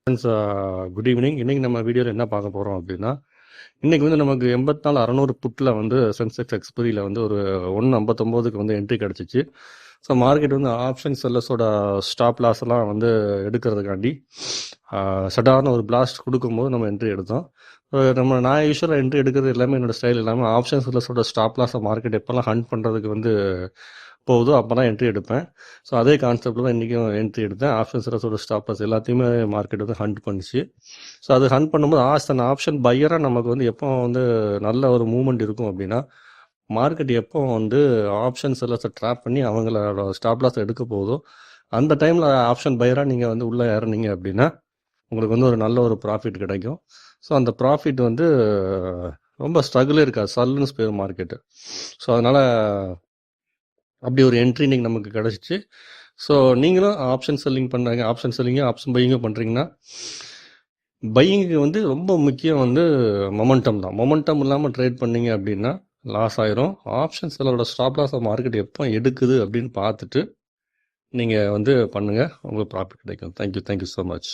Friends, good evening. இன்றைக்கி நம்ம வீடியோவில் என்ன பார்க்க போகிறோம் அப்படின்னா, இன்றைக்கி வந்து நமக்கு 84,600 புட்டில் வந்து சென்செக்ஸ் எக்ஸ்பைரியில் வந்து ஒரு 159க்கு வந்து என்ட்ரி கிடச்சிச்சு. ஸோ மார்க்கெட் வந்து ஆப்ஷன் செல்லர்ஸோட ஸ்டாப் லாஸ் எல்லாம் வந்து எடுக்கிறதுக்காண்டி சடார்னு ஒரு பிளாஸ்ட் கொடுக்கும்போது நம்ம என்ட்ரி எடுத்தோம். நான் யூஸ்வலாக என்ட்ரி எடுக்கிறது எல்லாமே என்னோடய ஸ்டைல் இல்லாமல் ஆப்ஷன் செல்லர்ஸோட ஸ்டாப் லாஸை மார்க்கெட் எப்போல்லாம் ஹண்ட் பண்ணுறதுக்கு வந்து போகுதோ அப்போ தான் என்ட்ரி எடுப்பேன். ஸோ அதே கான்செப்டில் தான் இன்றைக்கும் என்ட்ரி எடுத்தேன். ஆப்ஷன் செல்லர்ஸோட ஸ்டாப் லாஸ் எல்லாத்தையுமே மார்க்கெட் வந்து ஹண்ட் பண்ணிச்சு. ஸோ அது ஹண்ட் பண்ணும்போது அந்த ஆப்ஷன் பையராக நமக்கு வந்து எப்போ வந்து நல்ல ஒரு மூவ்மெண்ட் இருக்கும் அப்படின்னா, மார்க்கெட் எப்போ வந்து ஆப்ஷன் செல்லர்ஸை ட்ராப் பண்ணி அவங்களோட ஸ்டாப் லாஸ் எடுக்க போகுதோ அந்த டைமில் ஆப்ஷன் பையராக நீங்கள் வந்து உள்ளே இறங்குனீங்க அப்படின்னா உங்களுக்கு வந்து ஒரு நல்ல ஒரு ப்ராஃபிட் கிடைக்கும். ஸோ அந்த ப்ராஃபிட் வந்து ரொம்ப ஸ்ட்ரகிளே இருக்காது, சல்லுன்னு போயிடும் மார்க்கெட்டு. ஸோ அதனால் அப்படி ஒரு என்ட்ரி இன்னைக்கு நமக்கு கிடச்சிச்சு. ஸோ நீங்களும் ஆப்ஷன் செல்லிங் பண்ணுறாங்க, ஆப்ஷன் செல்லிங்கும் ஆப்ஷன் பையிங்கும் பண்ணுறீங்கன்னா, பையிங்கு வந்து ரொம்ப முக்கியம் வந்து மொமெண்டம் தான். மொமெண்டம் இல்லாமல் ட்ரேட் பண்ணீங்க அப்படின்னா லாஸ் ஆயிரும். ஆப்ஷன் செல்லரோட ஸ்டாப் லாஸை மார்க்கெட் எப்போ எடுக்குது அப்படின்னு பார்த்துட்டு நீங்கள் வந்து பண்ணுங்கள், உங்களுக்கு ப்ராஃபிட் கிடைக்கும். Thank you so much.